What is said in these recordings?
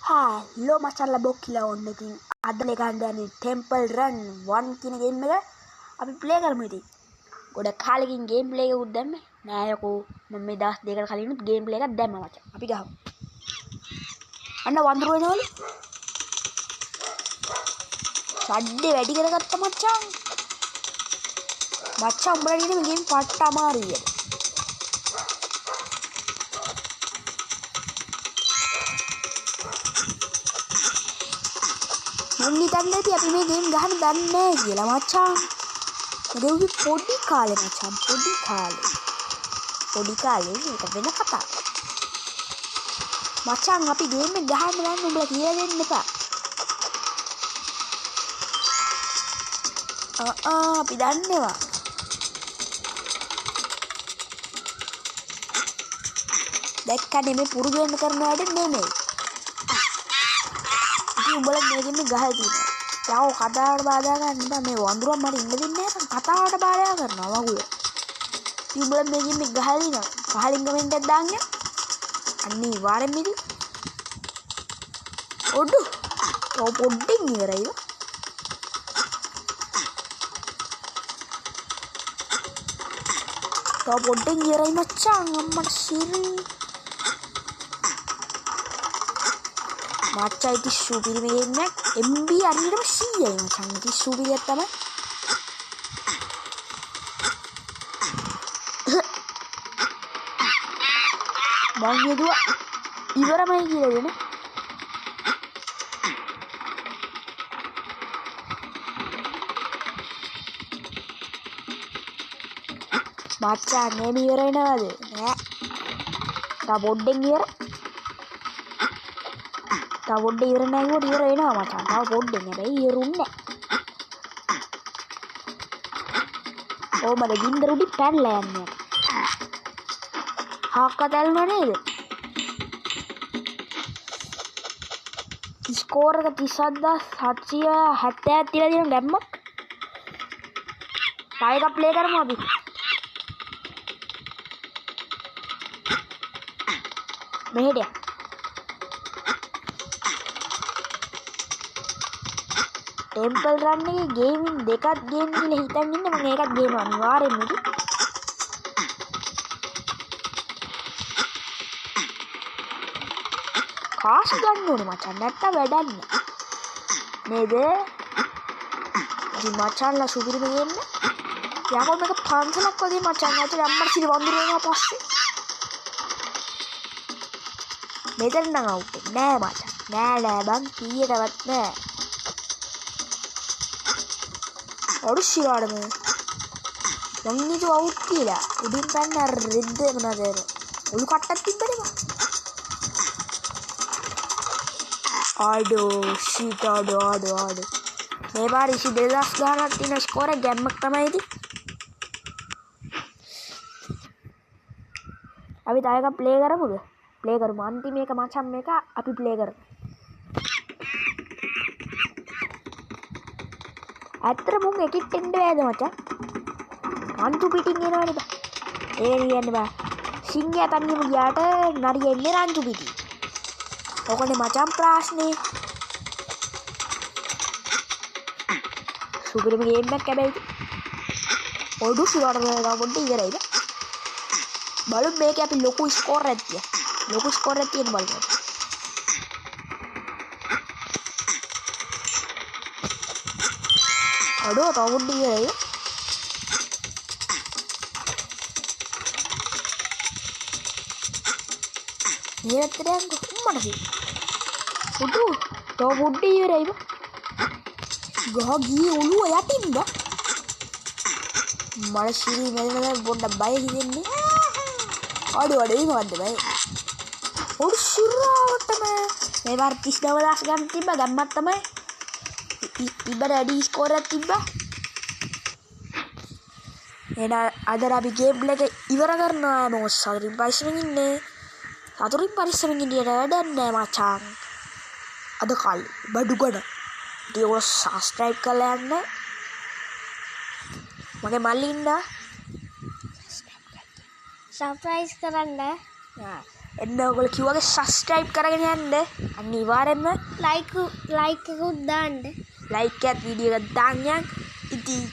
Hello මචන්ලා බොක්කිලා ඔන්න ඉතින් අද ගන්න යන්නේ ටෙම්පල් රන් 1 කියන ගේම් එක අපි ප්ලේ කරමු ඉතින්. ගොඩක් කාලෙකින් ගේම් ප්ලේ එකක් දැම්මේ නෑ යකෝ. මම මේ දවස් දෙකකට කලින් ගේම් ප්ලේ එකක් දැම්මා මචං. අපි ගහමු. අන්න වඳුර වෙනවලු. සද්දේ වැඩි කරගත්තා මචං. මචං උඹලා කියන්නේ මේ ගේම් පට්ට අමාරුයි. මම හිතන්නේ අපි මේ ගේම් ගහන්න දන්නේ නැහැ කියලා මචං. ඒකේ පොඩි කාලේ මචං පොඩි කාලේ ඒක වෙන කතාවක්. මචං අපි ගේම් එක ගහන්න නම් උඹලා කියලා දෙන්න එපා. අපි දන්නේවා. දැක්කනේ මේ පුරුදු වෙන්න කරන වැඩ නෙමෙයි. උඹලා මේ ගේම් එක ගහලා තියෙනවා. යාව කතාවට බාධා ගන්න බෑ. මේ වඳුරන් මට ඉන්න දෙන්නේ නැහැ. කතාවට බාධා කරනවා වගුල. උඹලා මේ ගේම් එක ගහලා දිනවා. පහලින් කමෙන්ට් එකක් දාන්න. අනිවාර්යෙන්ම ඉතින්. ඔඩු. ඔය පොඩ්ඩින් ඉවරයි. තව පොඩ්ඩින් ඉවරයි මචං. අම්මට සිරි. මචං ඉති සුපිරි මේ ගේම් එක MB අරියටම 100යි මචං. ඉති සුපිරියක් තමයි. මං හිතුවා ඉවරමයි කියලා දෙන. මචං මේ ඉවර වෙනවද? නෑ. තව පොඩ්ඩෙන් ඉවර. තව පොඩ්ඩේ ඉවර නැහැ කිව්වොත් ඉවර වෙනවා මචං. තව පොඩ්ඩෙන් හැබැයි ඉවරුන්නේ නැහැ. ඕමද ගින්දර උඩි පැනලා යන්නේ. හාක්ක තැල්ුණා නේද? ස්කෝර් එක 30770 තියලා දෙන ගැම්මක්. තව එකක් ප්ලේ කරමු අපි. මෙහෙට ටෙම්පල් රන් එකේ ගේමින් දෙකක් ගේම් කියලා හිතන් ඉන්න මම ඒකත් ගේනවා අනිවාර්යෙන්ම ඉතින්. කාස් ගන්න ඕනේ මචං නැත්තම් වැඩක් නෑ නේද? ඉතින් මචංලා සුපිරිම ගේන්න. යකෝ මේක පන්සලක් වගේ මචං. ඇතුලේ අම්මට සිරි වඳුර වෙනවා පස්සේ. මෙතන නම් අවුට් නෑ මචං. නෑ බං කීයටවත් නෑ. ඔරුෂියාඩ මේ මං නිතු අවුට් කියලා උඩින් පැන්න රෙද්ද මොනවද ඔලු කට්ටක් තිබ්බනේ මං. ආඩෝ ෂීට් ආඩෝ මේ පාර 2000 ගානක් තියෙන ස්කෝර් එක ගැම්මක් තමයි ඉතින්. අපි තව එකක් ප්ලේ කරමුද? ප්ලේ කරමු. අන්තිම එක මචං මේක අපි ප්ලේ කරමු. ඇත්තට මුන් එකිට එන්න බෑද මචං? අන්තු පිටින් එනවනේ බා. ඒ කියන්නේ බා. සිංහයා තනියම ගියාට නරිය එන්නේ රන්තු පිටින්. ඔකනේ මචං ප්‍රශ්නේ. සුපිරිම ගේම් එකක් හැබැයි. ඔඩු සිරාට ගාව පොඩ්ඩ ඉවරයිද? බලමු මේකේ අපි ලොකු ස්කෝර් එකක් තිය. ලොකු ස්කෝර් එකක් තියෙන බලමු. අඩෝ තව පොඩ්ඩ ඉවරයි. නිරතරයන් කොහොමද? උඩු තව පොඩ්ඩ ඉවරයි බා. ගහ ගියේ ඔළුව යටින්ද? මල ශිරි මෙලන පොඩ්ඩක් බය හිතෙන්නේ. අඩෝ ඉන්නවද බය? ඔඩු ශිරාවටම මේ වාර 30000 ගන්න තිබ්බ ගම්මක් තමයි. ඉබ්බට වැඩි ස්කෝර් එකක් තිබ්බා. එහෙනම් අද අපි ගේම් එක ඉවර කරනවා. මොකද සතුටින් පරිස්සමෙන් ඉන්නේ. සතුටින් පරිස්සමෙන් ඉඳියට වැඩක් නෑ මචං. අද කාලේ බඩු ගන්න. ඒක සබස්ක්‍රයිබ් කරලා යන්න. මගේ මල්ලි ඉන්න. සර්ප්‍රයිස් කරන්න. එන්න ඔයගොල්ලෝ කිව්වාගේ subscribe කරගෙන යන්න. අනිවාර්යෙන්ම ලයික් එකකුත් දාන්න. ලයික් එකත් වීඩියෝ එකක් දාන්න. ඉතින්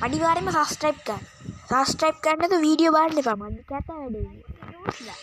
අනිවාර්යෙන්ම subscribe කරන්න. subscribe කරන්න නැතුව වීඩියෝ බලන්න එපා. මම කැත වැඩේ.